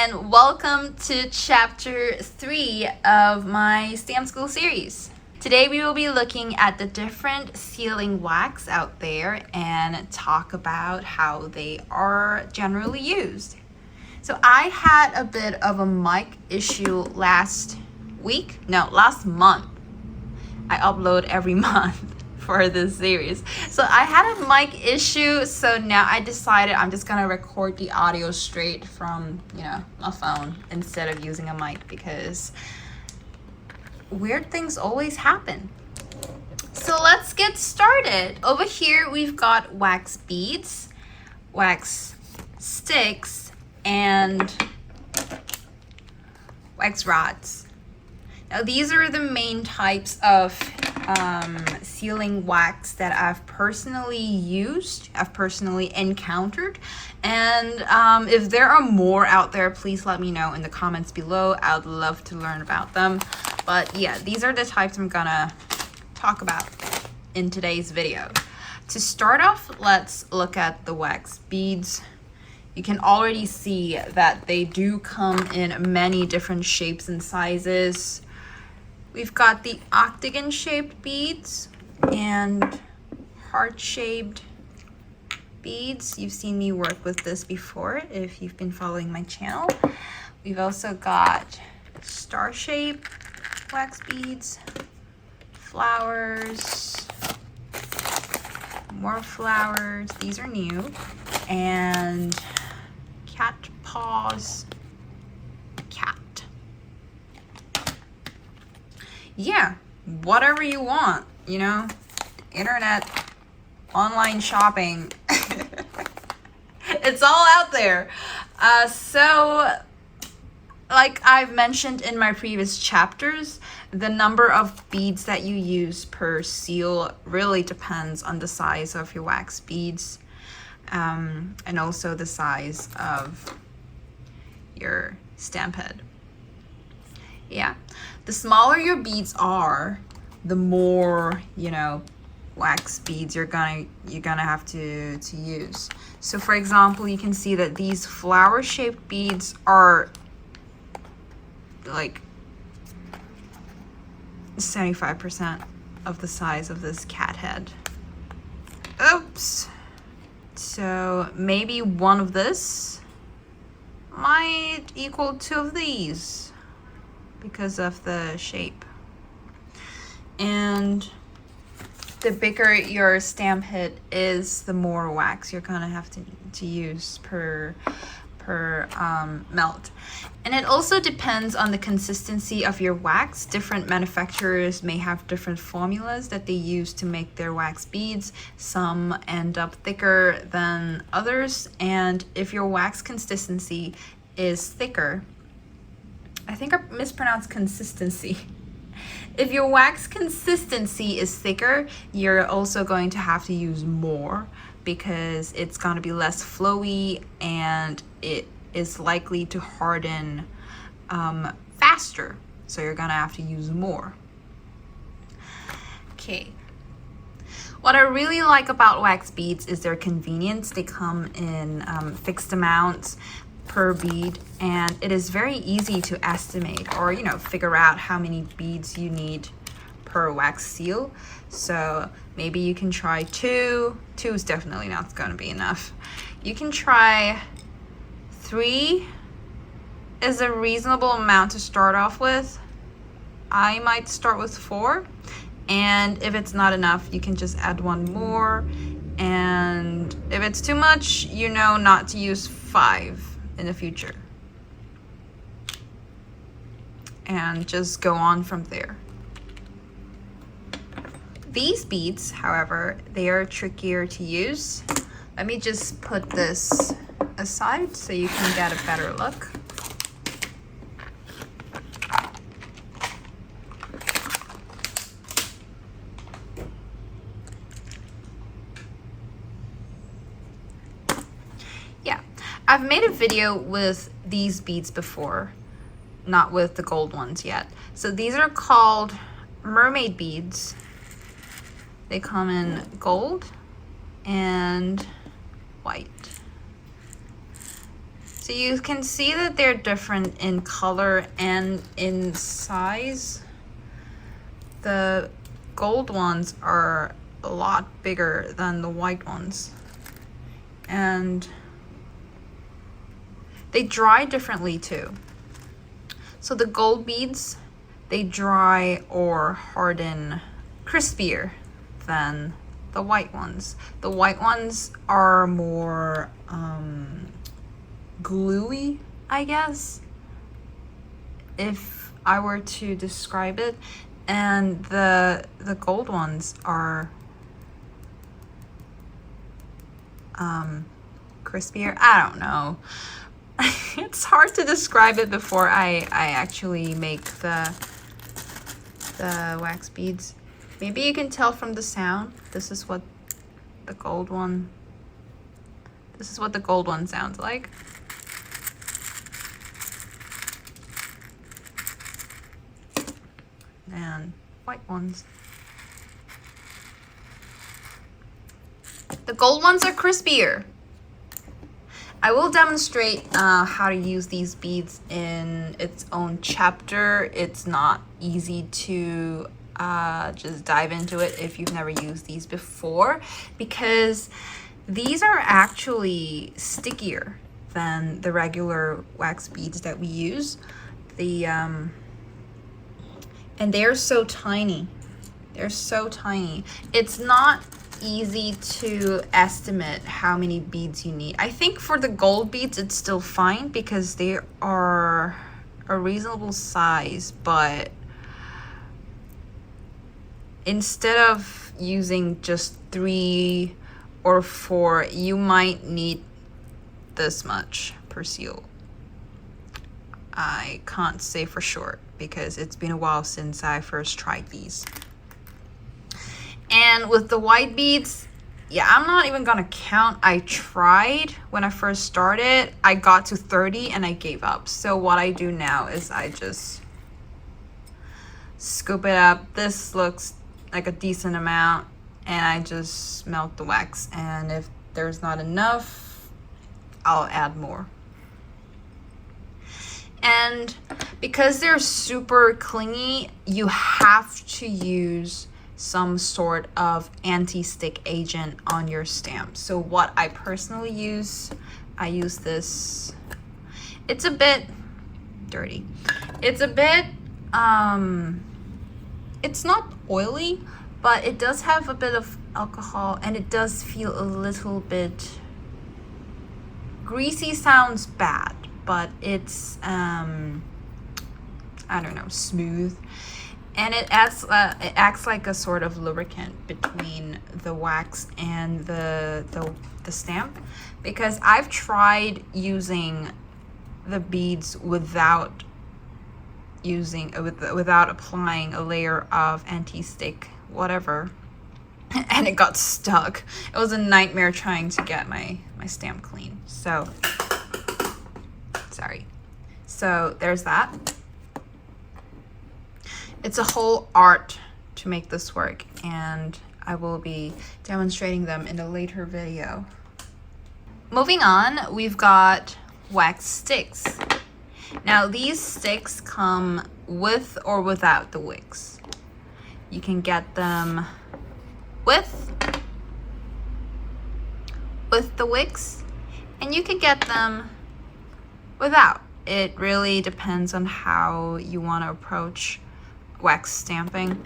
and welcome to chapter 3 of my stamp school series. Today we will be looking at the different sealing wax out there and talk about how they are generally used. So I had a bit of a mic issue last month. I upload every month for this series. So I had a mic issue, so now I decided I'm just gonna record the audio straight from, my phone instead of using a mic because weird things always happen. So let's get started. Over here we've got wax beads, wax sticks, and wax rods. Now these are the main types of sealing wax that I've personally encountered. And if there are more out there, please let me know in the comments below. I'd love to learn about them. But yeah, these are the types I'm gonna talk about in today's video. To start off, let's look at the wax beads. You can already see that they do come in many different shapes and sizes. We've got the octagon shaped beads and heart shaped beads. You've seen me work with this before if you've been following my channel. We've also got star shaped wax beads, flowers, more flowers, these are new, and cat paws, cat. Yeah, whatever you want, internet, online shopping. It's all out there. So like I've mentioned in my previous chapters, the number of beads that you use per seal really depends on the size of your wax beads, and also the size of your stamp head. Yeah, the smaller your beads are, the more wax beads you're gonna have to use. So for example, you can see that these flower shaped beads are like 75% of the size of this cat head. Oops. So maybe one of this might equal 2 of these because of the shape. And the bigger your stamp head is, the more wax you're gonna have to use per melt. And it also depends on the consistency of your wax. Different manufacturers may have different formulas that they use to make their wax beads. Some end up thicker than others, and if your wax consistency is thicker, I think I mispronounced consistency. If your wax consistency is thicker, you're also going to have to use more because it's going to be less flowy and it is likely to harden faster. So you're going to have to use more. Okay. What I really like about wax beads is their convenience. They come in fixed amounts per bead, and it is very easy to estimate or figure out how many beads you need per wax seal. So maybe you can try 2 is definitely not going to be enough. You can try 3 is a reasonable amount to start off with. I might start with 4, and if it's not enough, you can just add 1 more, and if it's too much, not to use 5 in the future, and just go on from there. These beads, however, they are trickier to use. Let me just put this aside so you can get a better look. Yeah, I've made a video with these beads before, not with the gold ones yet. So these are called mermaid beads. They come in gold and white. So you can see that they're different in color and in size. The gold ones are a lot bigger than the white ones. And they dry differently too. So the gold beads, they dry or harden crispier than the white ones. The white ones are more gluey, I guess, if I were to describe it. And the gold ones are crispier. I don't know. It's hard to describe it before I actually make the wax beads. Maybe you can tell from the sound. This is what the gold one sounds like. And white ones. The gold ones are crispier. I will demonstrate how to use these beads in its own chapter. It's not easy to just dive into it if you've never used these before, because these are actually stickier than the regular wax beads that we use. And they're so tiny. They're so tiny. It's not easy to estimate how many beads you need. I think for the gold beads it's still fine because they are a reasonable size, but instead of using just 3 or 4, you might need this much per seal. I can't say for sure because it's been a while since I first tried these. And with the white beads, yeah, I'm not even gonna count. I tried when I first started. I got to 30 and I gave up. So what I do now is I just scoop it up. This looks like a decent amount, and I just melt the wax. And if there's not enough, I'll add more. And because they're super clingy, you have to use some sort of anti-stick agent on your stamp. So what I personally use, I use this. It's a bit dirty. It's a bit, it's not oily, but it does have a bit of alcohol, and it does feel a little bit greasy. Sounds bad, but it's, I don't know, smooth. And it acts like a sort of lubricant between the wax and the stamp, because I've tried using the beads without applying a layer of anti-stick whatever, and it got stuck. It was a nightmare trying to get my stamp clean. So sorry. So there's that. It's a whole art to make this work, and I will be demonstrating them in a later video. Moving on, we've got wax sticks. Now these sticks come with or without the wicks. You can get them with the wicks, and you can get them without. It really depends on how you want to approach wax stamping.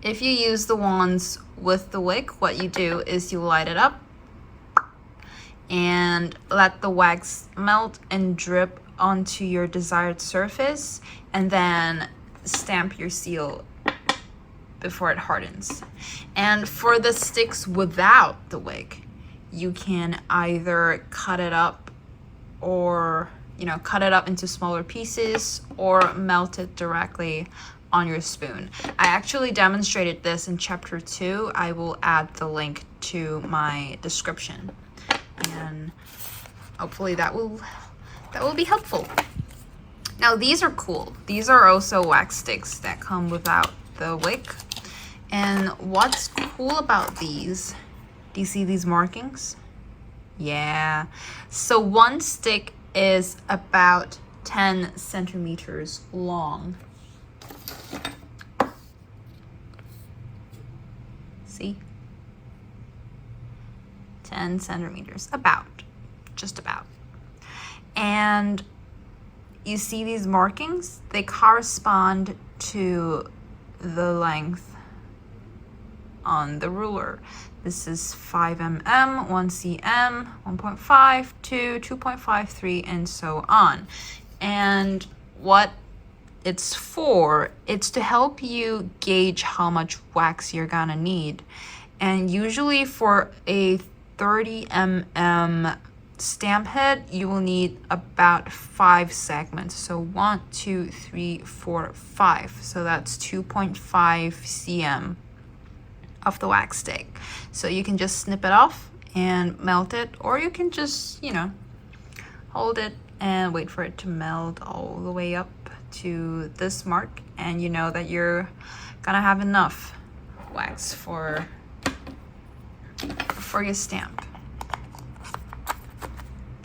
If you use the ones with the wick, what you do is you light it up and let the wax melt and drip onto your desired surface, and then stamp your seal before it hardens. And for the sticks without the wick, you can either cut it up, or cut it up into smaller pieces, or melt it directly on your spoon. I actually demonstrated this in chapter 2. I will add the link to my description, and hopefully that will be helpful. Now these are cool. These are also wax sticks that come without the wick. And what's cool about these, do you see these markings? Yeah. So one stick is about 10 centimeters long. See? 10 centimeters, just about. And you see these markings? They correspond to the length on the ruler. This is 5 mm, 1 cm, 1.5, 2, 2.53, and so on. And what it's for, it's to help you gauge how much wax you're gonna need. And usually for a 30 mm stamp head, you will need about 5 segments. So 1, 2, 3, 4, 5. So that's 2.5 cm of the wax stick. So you can just snip it off and melt it, or you can just, hold it and wait for it to melt all the way up to this mark, and you know that you're gonna have enough wax for your stamp.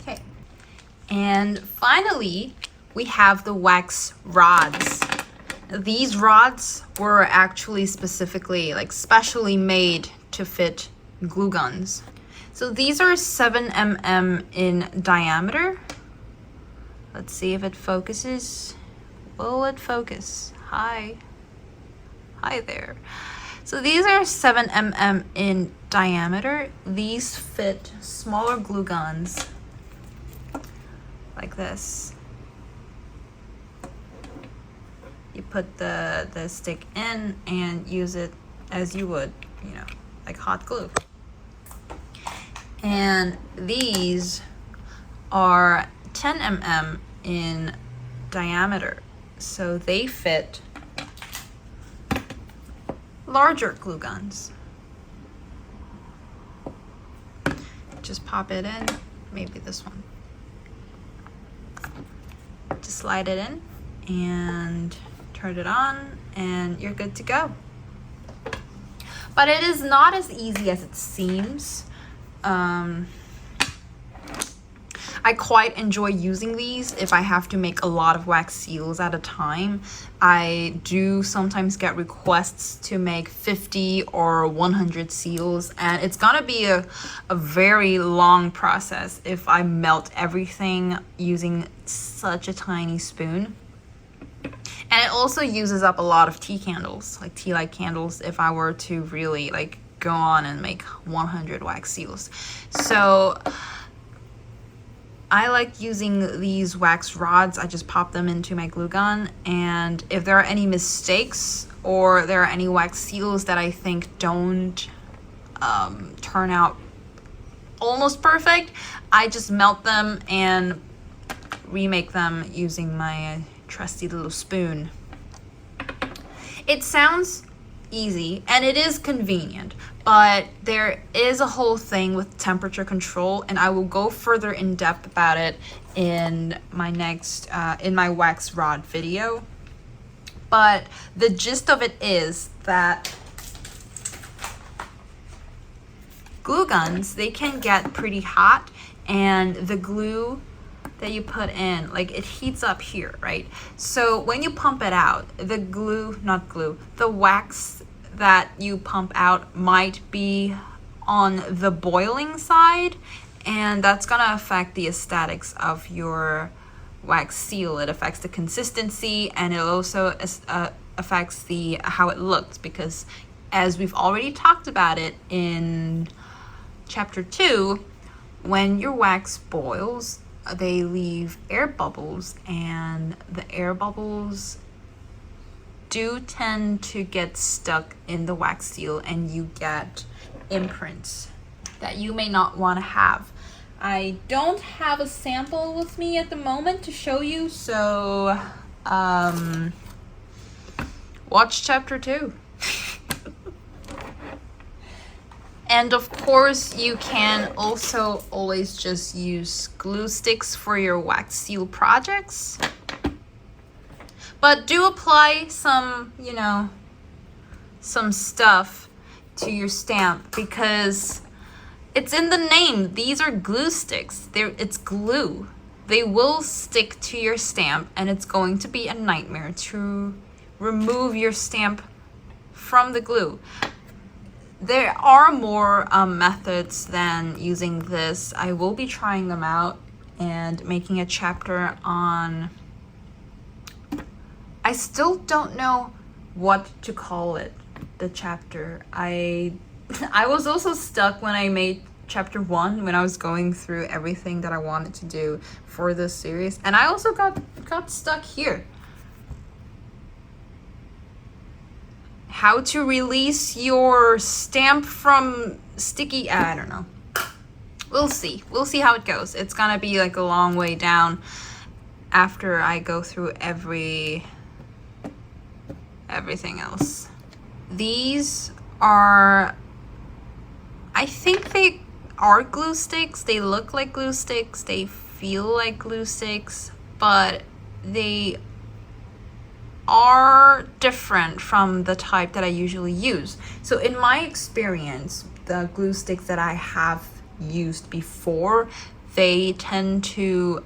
Okay, and finally we have the wax rods. These rods were actually specially made to fit glue guns. So these are 7 mm in diameter. Let's see if it focuses. Will it focus? Hi there. So these are 7 mm in diameter. These fit smaller glue guns like this. You put the stick in and use it as you would, like hot glue. And these are 10 mm in diameter, so they fit larger glue guns. Just pop it in, maybe this one. Just slide it in and turn it on, and you're good to go. But it is not as easy as it seems. I quite enjoy using these if I have to make a lot of wax seals at a time. I do sometimes get requests to make 50 or 100 seals, and it's gonna be a very long process if I melt everything using such a tiny spoon. And it also uses up a lot of tea candles, like tea light candles, if I were to really go on and make 100 wax seals. So I like using these wax rods. I just pop them into my glue gun, and if there are any mistakes or there are any wax seals that I think don't turn out almost perfect, I just melt them and remake them using my trusty little spoon. It sounds easy and it is convenient, but there is a whole thing with temperature control, and I will go further in depth about it in my next in my wax rod video. But the gist of it is that glue guns, they can get pretty hot, and the glue that you put in, it heats up here, right? So when you pump it out, the wax that you pump out might be on the boiling side, and that's gonna affect the aesthetics of your wax seal. It affects the consistency, and it also affects how it looks, because as we've already talked about it in chapter 2, when your wax boils, they leave air bubbles, and the air bubbles do tend to get stuck in the wax seal, and you get imprints that you may not want to have. I don't have a sample with me at the moment to show you, so watch chapter 2. And of course, you can also always just use glue sticks for your wax seal projects. But do apply some, some stuff to your stamp, because It's in the name. These are glue sticks. It's glue. They will stick to your stamp, and it's going to be a nightmare to remove your stamp from the glue. There are more methods than using this. I will be trying them out and making a chapter on... I still don't know what to call it, the chapter. I was also stuck when I made chapter 1, when I was going through everything that I wanted to do for this series. And I also got stuck here. How to release your stamp from sticky... I don't know. We'll see. We'll see how it goes. It's gonna be like a long way down after I go through everything else. These are... I think they are glue sticks. They look like glue sticks. They feel like glue sticks, but they are different from the type that I usually use. So in my experience, the glue sticks that I have used before, they tend to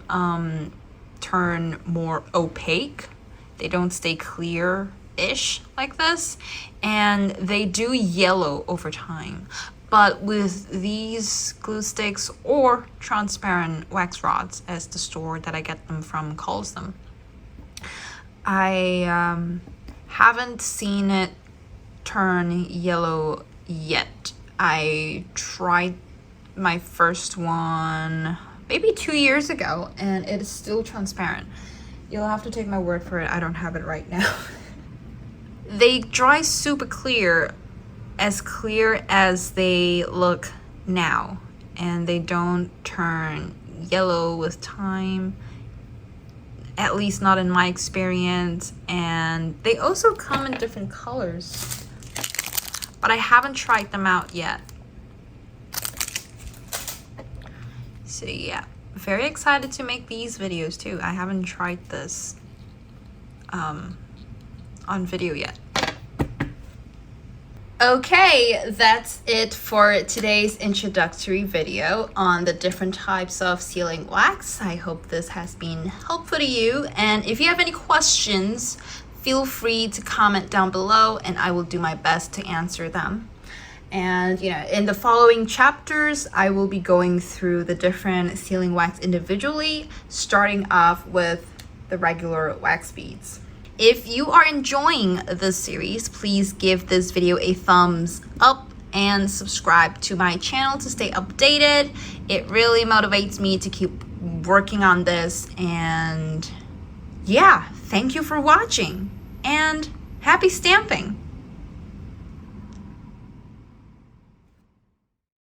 turn more opaque. They don't stay clear-ish like this, and they do yellow over time. But with these glue sticks, or transparent wax rods, as the store that I get them from calls them, I haven't seen it turn yellow yet. I tried my first one maybe 2 years ago, and it is still transparent. You'll have to take my word for it. I don't have it right now. They dry super clear as they look now, and they don't turn yellow with time, at least not in my experience. And they also come in different colors, but I haven't tried them out yet. So yeah, very excited to make these videos too. I haven't tried this on video yet. Okay, that's it for today's introductory video on the different types of sealing wax. I hope this has been helpful to you, and if you have any questions, feel free to comment down below and I will do my best to answer them. And in the following chapters, I will be going through the different sealing wax individually, starting off with the regular wax beads. If you are enjoying this series, please give this video a thumbs up and subscribe to my channel to stay updated. It really motivates me to keep working on this. And yeah, thank you for watching and happy stamping!